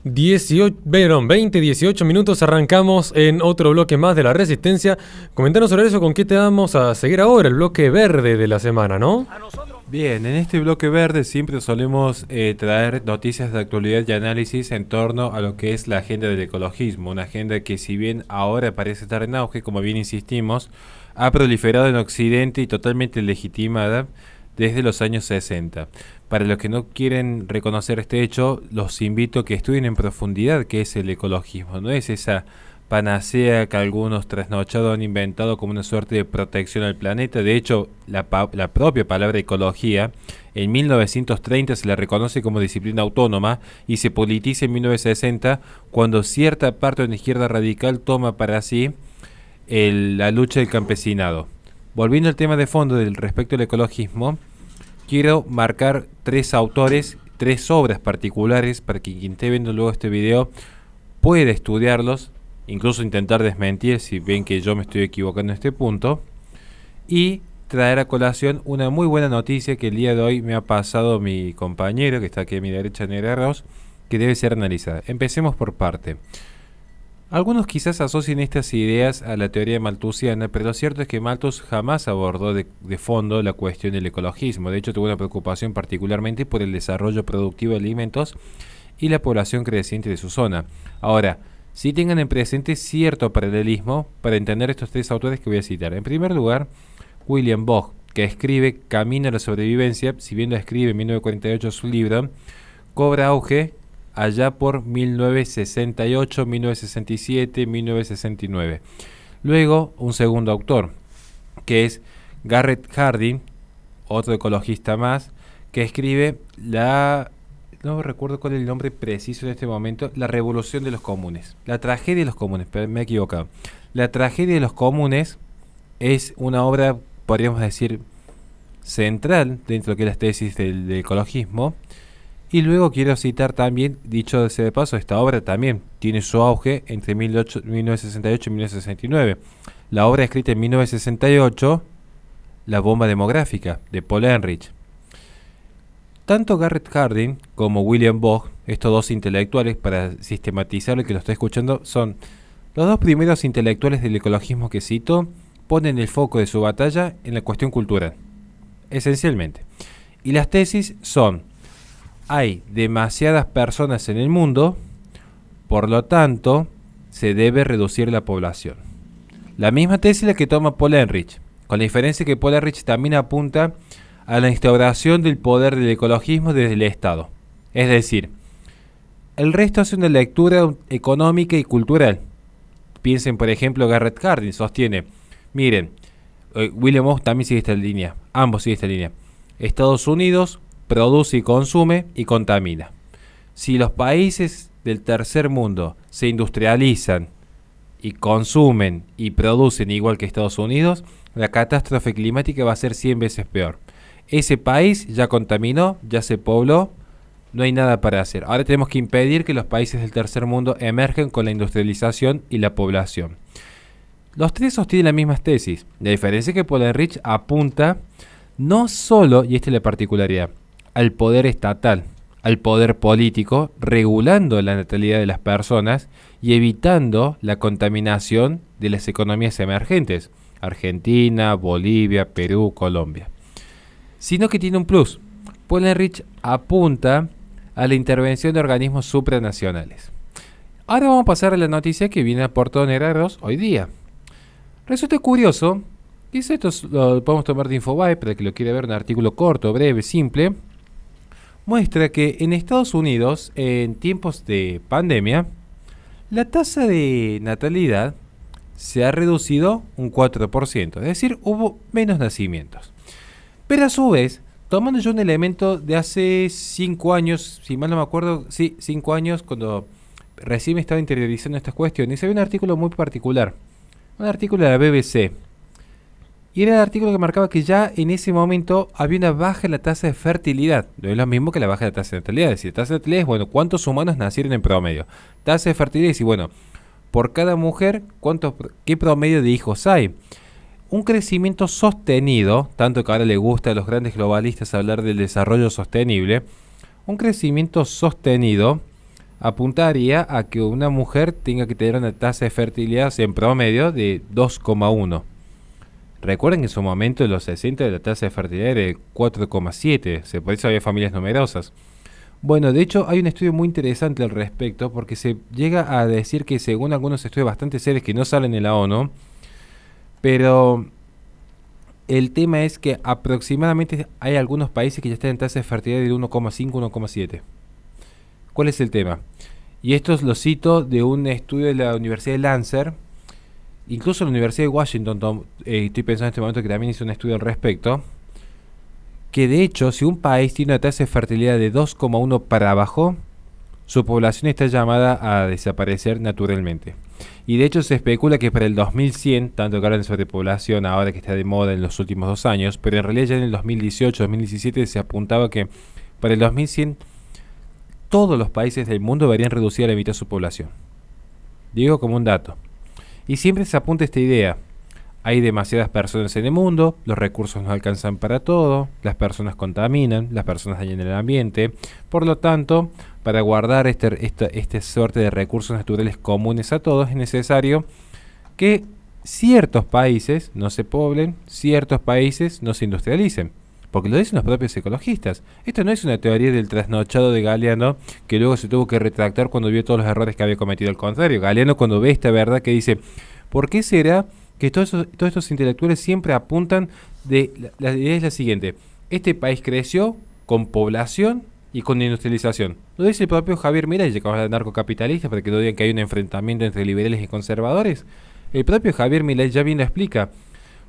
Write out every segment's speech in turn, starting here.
20, 18 minutos, arrancamos en otro bloque más de La Resistencia. Comentanos sobre eso, con qué te vamos a seguir ahora, el bloque verde de la semana, ¿no? Bien, en este bloque verde siempre solemos traer noticias de actualidad y análisis en torno a lo que es la agenda del ecologismo, una agenda que si bien ahora parece estar en auge, como bien insistimos, ha proliferado en Occidente y totalmente legitimada desde los años 60. Para los que no quieren reconocer este hecho, los invito a que estudien en profundidad qué es el ecologismo. No es esa panacea que algunos trasnochados han inventado como una suerte de protección al planeta. De hecho, la propia palabra ecología en 1930 se la reconoce como disciplina autónoma y se politiza en 1960 cuando cierta parte de la izquierda radical toma para sí la lucha del campesinado. Volviendo al tema de fondo del respecto al ecologismo, quiero marcar tres autores, tres obras particulares para que quien esté viendo luego este video pueda estudiarlos, incluso intentar desmentir si ven que yo me estoy equivocando en este punto, y traer a colación una muy buena noticia que el día de hoy me ha pasado mi compañero, que está aquí a mi derecha, Nereros, que debe ser analizada. Empecemos por parte. Algunos quizás asocien estas ideas a la teoría malthusiana, pero lo cierto es que Malthus jamás abordó de fondo la cuestión del ecologismo. De hecho, tuvo una preocupación particularmente por el desarrollo productivo de alimentos y la población creciente de su zona. Ahora, sí tengan en presente cierto paralelismo para entender estos tres autores que voy a citar. En primer lugar, William Bogg, que escribe Camino a la sobrevivencia, si bien lo escribe en 1948 su libro, cobra auge allá por 1968, 1967, 1969. Luego, un segundo autor, que es Garrett Hardin, otro ecologista más, que escribe no recuerdo cuál es el nombre preciso en este momento, La revolución de los comunes, la tragedia de los comunes, pero me he equivocado. La tragedia de los comunes es una obra, podríamos decir, central dentro de lo que es la tesis del ecologismo. Y luego quiero citar también, dicho sea de paso, esta obra también tiene su auge entre 1968 y 1969. La obra escrita en 1968, La bomba demográfica, de Paul Ehrlich. Tanto Garrett Hardin como William Bogg, estos dos intelectuales, para sistematizar lo que lo estoy escuchando, son los dos primeros intelectuales del ecologismo que cito, ponen el foco de su batalla en la cuestión cultural, esencialmente. Y las tesis son: hay demasiadas personas en el mundo, por lo tanto, se debe reducir la población. La misma tesis la que toma Paul Ehrlich, con la diferencia que Paul Ehrlich también apunta a la instauración del poder del ecologismo desde el Estado. Es decir, el resto hace una lectura económica y cultural. Piensen, por ejemplo, Garrett Hardin sostiene, miren, William Bogg también sigue esta línea, ambos siguen esta línea. Estados Unidos produce y consume y contamina. Si los países del tercer mundo se industrializan y consumen y producen igual que Estados Unidos, la catástrofe climática va a ser 100 veces peor. Ese país ya contaminó, ya se pobló, no hay nada para hacer. Ahora tenemos que impedir que los países del tercer mundo emerjan con la industrialización y la población. Los tres sostienen las mismas tesis. La diferencia es que Paul Ehrlich apunta no solo, y esta es la particularidad, al poder estatal, al poder político, regulando la natalidad de las personas y evitando la contaminación de las economías emergentes, Argentina, Bolivia, Perú, Colombia. Sino que tiene un plus. Paul Ehrlich apunta a la intervención de organismos supranacionales. Ahora vamos a pasar a la noticia que viene a Porto Nereros hoy día. Resulta curioso, quizá esto lo podemos tomar de Infobae para que lo quiera ver, un artículo corto, breve, simple. Muestra que en Estados Unidos, en tiempos de pandemia, la tasa de natalidad se ha reducido un 4%, es decir, hubo menos nacimientos. Pero a su vez, tomando yo un elemento de hace 5 años, si mal no me acuerdo, sí, 5 años, cuando recién me estaba interiorizando estas cuestiones, había un artículo muy particular, un artículo de la BBC. Y era el artículo que marcaba que ya en ese momento había una baja en la tasa de fertilidad. No es lo mismo que la baja de la tasa de natalidad. Es decir, tasa de natalidad es, bueno, ¿cuántos humanos nacieron en promedio? Tasa de fertilidad es, bueno, por cada mujer, ¿qué promedio de hijos hay? Un crecimiento sostenido, tanto que ahora le gusta a los grandes globalistas hablar del desarrollo sostenible, un crecimiento sostenido apuntaría a que una mujer tenga que tener una tasa de fertilidad, o sea, en promedio de 2,1. Recuerden que en su momento, en los 60, la tasa de fertilidad era de 4,7, o sea, por eso había familias numerosas. Bueno, de hecho hay un estudio muy interesante al respecto, porque se llega a decir que según algunos estudios bastante serios que no salen en la ONU, pero el tema es que aproximadamente hay algunos países que ya están en tasa de fertilidad de 1,5, 1,7. ¿Cuál es el tema? Y esto lo cito de un estudio de la Universidad de Lancer, incluso la Universidad de Washington, estoy pensando en este momento que también hizo un estudio al respecto, que de hecho, si un país tiene una tasa de fertilidad de 2,1 para abajo, su población está llamada a desaparecer naturalmente. Y de hecho se especula que para el 2100, tanto que hablan de sobrepoblación ahora que está de moda en los últimos 2 años, pero en realidad ya en el 2018, 2017 se apuntaba que para el 2100 todos los países del mundo deberían reducir a la mitad su población. Digo como un dato. Y siempre se apunta esta idea. Hay demasiadas personas en el mundo, los recursos no alcanzan para todo, las personas contaminan, las personas dañan el ambiente. Por lo tanto, para guardar esta suerte de recursos naturales comunes a todos, es necesario que ciertos países no se poblen, ciertos países no se industrialicen. Porque lo dicen los propios ecologistas. Esto no es una teoría del trasnochado de Galeano que luego se tuvo que retractar cuando vio todos los errores que había cometido. Al contrario, Galeano cuando ve esta verdad que dice, ¿por qué será que todos estos intelectuales siempre apuntan la idea es la siguiente: este país creció con población y con industrialización? Lo dice el propio Javier Milei, que habla de narcocapitalistas, para que no digan que hay un enfrentamiento entre liberales y conservadores. El propio Javier Milei ya bien lo explica.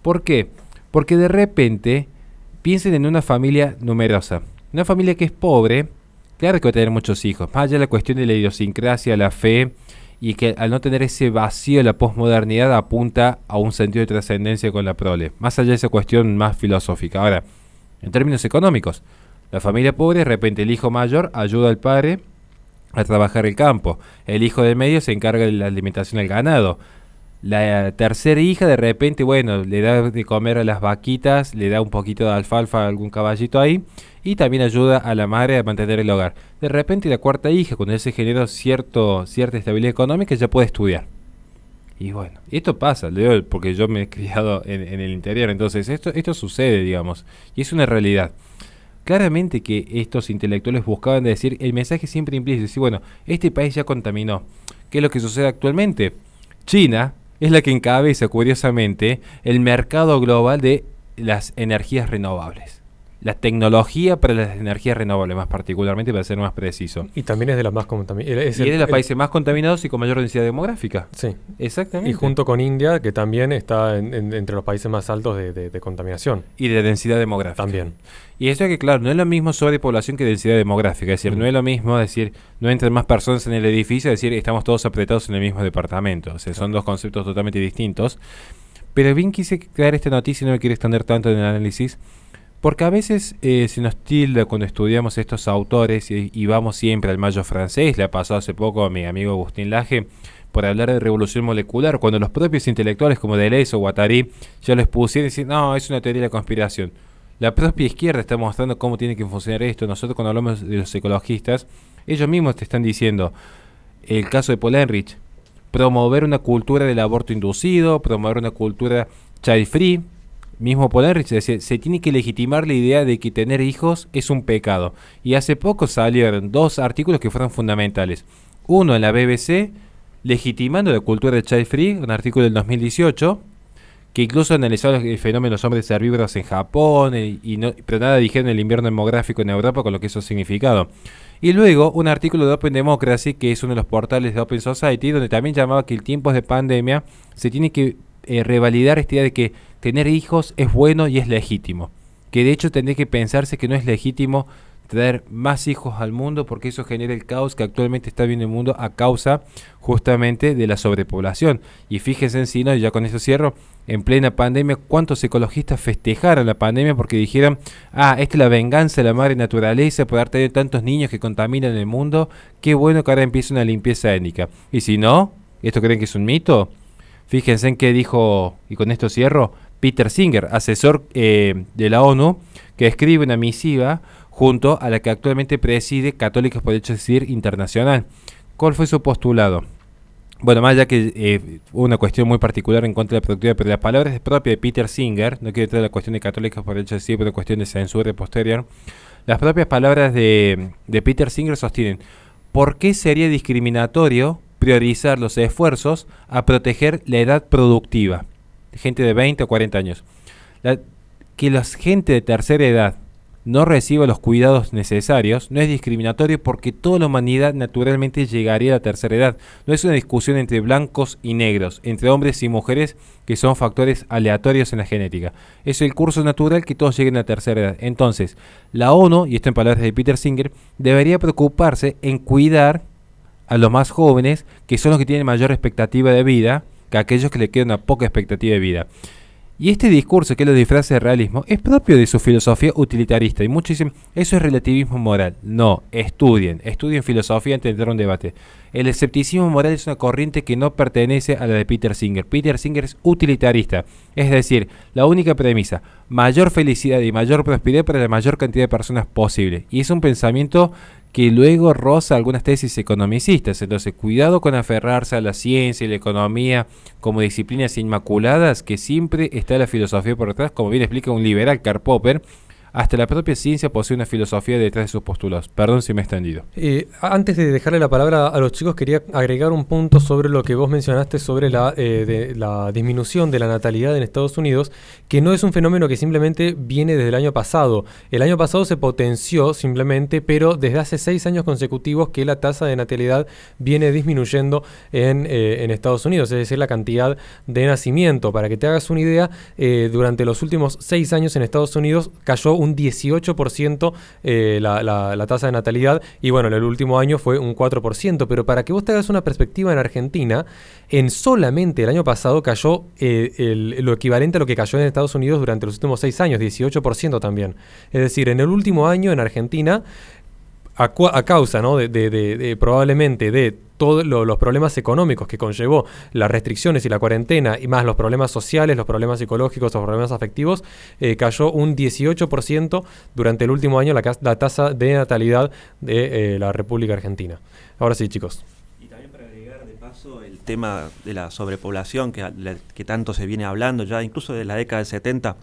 ¿Por qué? Porque de repente piensen en una familia numerosa, una familia que es pobre, claro que va a tener muchos hijos, más allá de la cuestión de la idiosincrasia, la fe, y que al no tener ese vacío de la posmodernidad apunta a un sentido de trascendencia con la prole, más allá de esa cuestión más filosófica. Ahora, en términos económicos, la familia pobre, de repente el hijo mayor ayuda al padre a trabajar el campo, el hijo del medio se encarga de la alimentación del ganado, la tercera hija de repente, bueno, le da de comer a las vaquitas, le da un poquito de alfalfa a algún caballito ahí, y también ayuda a la madre a mantener el hogar. De repente la cuarta hija, cuando ya se generó cierta estabilidad económica, ya puede estudiar. Y bueno, esto pasa, leo porque yo me he criado en el interior, entonces esto sucede, digamos, y es una realidad. Claramente que estos intelectuales buscaban decir, el mensaje siempre implícito, decir, bueno, este país ya contaminó. ¿Qué es lo que sucede actualmente? China es la que encabeza, curiosamente, el mercado global de las energías renovables. La tecnología para las energías renovables, más particularmente, para ser más preciso. Y también es de las más contaminadas. Y es de los países más contaminados y con mayor densidad demográfica. Sí. Exactamente. Y junto con India, que también está entre los países más altos de contaminación. Y de densidad demográfica. También. Y esto es que, claro, no es lo mismo sobrepoblación que densidad demográfica. Es decir, no es lo mismo decir, no entran más personas en el edificio, es decir, estamos todos apretados en el mismo departamento. O sea, son dos conceptos totalmente distintos. Pero bien quise crear esta noticia y no me quiero extender tanto en el análisis, porque a veces se nos tilda cuando estudiamos estos autores y vamos siempre al Mayo francés. Le ha pasado hace poco a mi amigo Agustín Laje por hablar de revolución molecular, cuando los propios intelectuales como Deleuze o Guattari ya les pusieron y decir, no, es una teoría de la conspiración. La propia izquierda está mostrando cómo tiene que funcionar esto. Nosotros cuando hablamos de los ecologistas, ellos mismos te están diciendo, el caso de Paul Ehrlich, promover una cultura del aborto inducido, promover una cultura child free. Mismo Paul Ehrlich decía, se tiene que legitimar la idea de que tener hijos es un pecado. Y hace poco salieron 2 artículos que fueron fundamentales. Uno en la BBC, legitimando la cultura de child free, un artículo del 2018, que incluso analizaba el fenómeno de los hombres herbívoros en Japón, pero nada dijeron el invierno demográfico en Europa con lo que eso ha significado. Y luego un artículo de Open Democracy, que es uno de los portales de Open Society, donde también llamaba que en tiempos de pandemia se tiene que revalidar esta idea de que tener hijos es bueno y es legítimo. Que de hecho tendría que pensarse que no es legítimo traer más hijos al mundo porque eso genera el caos que actualmente está viendo el mundo a causa justamente de la sobrepoblación. Y fíjense en sí, ¿no? Y ya con eso cierro, en plena pandemia, ¿cuántos ecologistas festejaron la pandemia porque dijeron, esta es la venganza de la madre naturaleza por haber tenido tantos niños que contaminan el mundo, qué bueno que ahora empiece una limpieza étnica? Y si no, ¿esto creen que es un mito? Fíjense en qué dijo, y con esto cierro, Peter Singer, asesor de la ONU, que escribe una misiva junto a la que actualmente preside Católicos por el Derecho a Decidir Internacional. ¿Cuál fue su postulado? Bueno, más allá que una cuestión muy particular en contra de la productividad, pero las palabras propias de Peter Singer, no quiero entrar en la cuestión de Católicos por el Derecho a Decidir, pero cuestión de censura posterior, las propias palabras de Peter Singer sostienen: ¿por qué sería discriminatorio priorizar los esfuerzos a proteger la edad productiva? Gente de 20 o 40 años. Que la gente de tercera edad no reciba los cuidados necesarios no es discriminatorio, porque toda la humanidad naturalmente llegaría a la tercera edad. No es una discusión entre blancos y negros, entre hombres y mujeres, que son factores aleatorios en la genética. Es el curso natural que todos lleguen a la tercera edad. Entonces, la ONU, y esto en palabras de Peter Singer, debería preocuparse en cuidar a los más jóvenes, que son los que tienen mayor expectativa de vida, que aquellos que le queda una poca expectativa de vida. Y este discurso, que lo disfraza de realismo, es propio de su filosofía utilitarista. Y muchos dicen, eso es relativismo moral. No, estudien filosofía antes de entrar a un debate. El escepticismo moral es una corriente que no pertenece a la de Peter Singer. Peter Singer es utilitarista. Es decir, la única premisa: mayor felicidad y mayor prosperidad para la mayor cantidad de personas posible. Y es un pensamiento que luego roza algunas tesis economicistas. Entonces, cuidado con aferrarse a la ciencia y la economía como disciplinas inmaculadas, que siempre está la filosofía por detrás, como bien explica un liberal, Karl Popper. Hasta la propia ciencia posee una filosofía detrás de sus postulados. Perdón si me he extendido. Antes de dejarle la palabra a los chicos, quería agregar un punto sobre lo que vos mencionaste sobre la disminución de la natalidad en Estados Unidos, que no es un fenómeno que simplemente viene desde el año pasado. El año pasado se potenció simplemente, pero desde hace 6 años consecutivos que la tasa de natalidad viene disminuyendo en Estados Unidos, es decir, la cantidad de nacimiento. Para que te hagas una idea, durante los últimos 6 años en Estados Unidos cayó un 18% la tasa de natalidad, y bueno, en el último año fue un 4%, pero para que vos te hagas una perspectiva, en Argentina, en solamente el año pasado cayó lo equivalente a lo que cayó en Estados Unidos durante los últimos 6 años, 18% también. Es decir, en el último año en Argentina, a causa, ¿no?, probablemente de todos los problemas económicos que conllevó las restricciones y la cuarentena, y más los problemas sociales, los problemas psicológicos, los problemas afectivos, cayó un 18% durante el último año la tasa de natalidad de la República Argentina. Ahora sí, chicos. Y también para agregar de paso el tema de la sobrepoblación que tanto se viene hablando ya, incluso de la década del 70.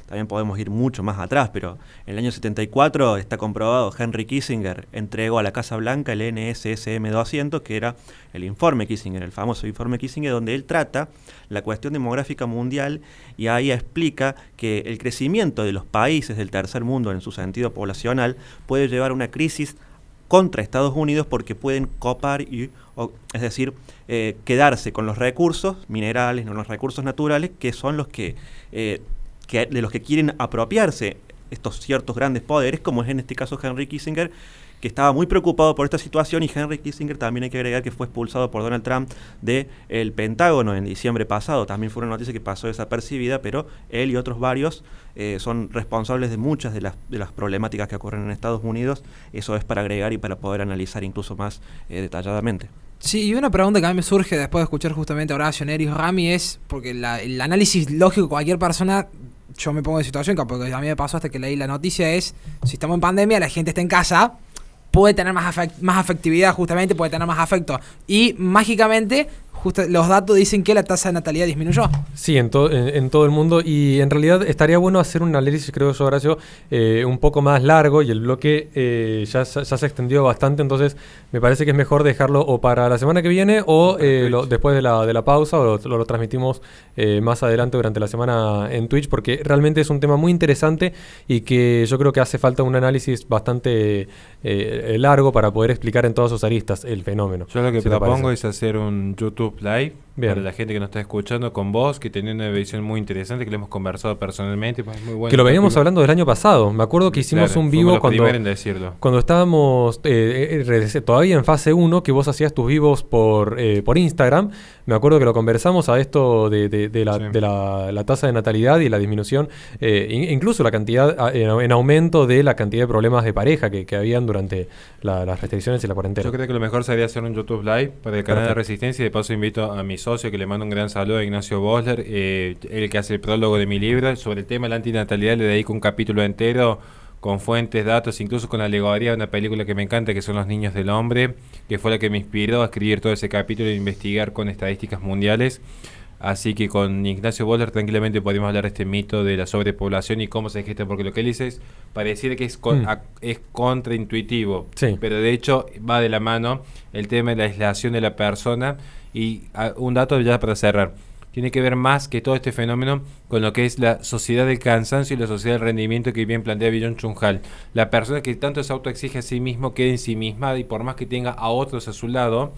También podemos ir mucho más atrás, pero en el año 74 está comprobado, Henry Kissinger entregó a la Casa Blanca el NSSM 200, que era el informe Kissinger, el famoso informe Kissinger, donde él trata la cuestión demográfica mundial, y ahí explica que el crecimiento de los países del tercer mundo en su sentido poblacional puede llevar a una crisis contra Estados Unidos, porque pueden copar, es decir, quedarse con los recursos minerales, no los recursos naturales, que son los de los que quieren apropiarse estos ciertos grandes poderes, como es en este caso Henry Kissinger, que estaba muy preocupado por esta situación. Y Henry Kissinger, también hay que agregar, que fue expulsado por Donald Trump del Pentágono en diciembre pasado. También fue una noticia que pasó desapercibida, pero él y otros varios son responsables de muchas de las problemáticas que ocurren en Estados Unidos. Eso es para agregar y para poder analizar incluso más detalladamente. Sí, y una pregunta que a mí me surge después de escuchar justamente a Horacio, Neris, Rami, es porque el análisis lógico de cualquier persona, yo me pongo en situación, porque a mí me pasó hasta que leí la noticia, es: si estamos en pandemia, la gente está en casa, puede tener más afectividad, justamente puede tener más afecto, y mágicamente los datos dicen que la tasa de natalidad disminuyó. Sí, en todo el mundo, y en realidad estaría bueno hacer un análisis, creo yo, Horacio, un poco más largo, y el bloque ya se extendió bastante, entonces me parece que es mejor dejarlo o para la semana que viene o después de la pausa, o lo transmitimos más adelante durante la semana en Twitch, porque realmente es un tema muy interesante y que yo creo que hace falta un análisis bastante largo para poder explicar en todas sus aristas el fenómeno. Yo lo que propongo es hacer un YouTube Live. Bien. Para la gente que nos está escuchando, con vos, que tiene una visión muy interesante, que le hemos conversado personalmente, pues muy bueno. Que lo veníamos hablando del año pasado. Me acuerdo que hicimos un vivo cuando estábamos todavía en fase 1, que vos hacías tus vivos por Instagram. Me acuerdo que lo conversamos a esto de la tasa de natalidad y la disminución, incluso la cantidad en aumento de la cantidad de problemas de pareja que habían durante las restricciones y la cuarentena. Yo creo que lo mejor sería hacer un YouTube Live para el canal de Resistencia, y de paso invito a mis socio, que le mando un gran saludo, a Ignacio Bosler, el que hace el prólogo de mi libro sobre el tema de la antinatalidad. Le dedico un capítulo entero con fuentes, datos, incluso con la alegoría de una película que me encanta, que son Los Niños del Hombre, que fue la que me inspiró a escribir todo ese capítulo e investigar con estadísticas mundiales. Así que con Ignacio Boller tranquilamente podemos hablar de este mito de la sobrepoblación y cómo se gesta, porque lo que él dice es, pareciera que es contraintuitivo, Sí. pero de hecho va de la mano el tema de la aislación de la persona. Y un dato ya para cerrar, tiene que ver más que todo este fenómeno con lo que es la sociedad del cansancio y la sociedad del rendimiento que bien plantea Byung-Chul Han. La persona que tanto se autoexige a sí mismo queda ensimismada y por más que tenga a otros a su lado,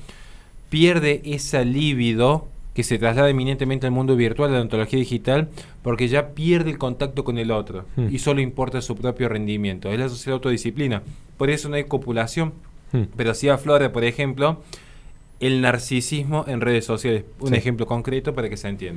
pierde esa libido que se traslada eminentemente al mundo virtual, a la ontología digital, porque ya pierde el contacto con el otro y solo importa su propio rendimiento. Es la sociedad autodisciplina. Por eso no hay copulación, pero sí aflora, por ejemplo, el narcisismo en redes sociales. Un ejemplo concreto para que se entienda.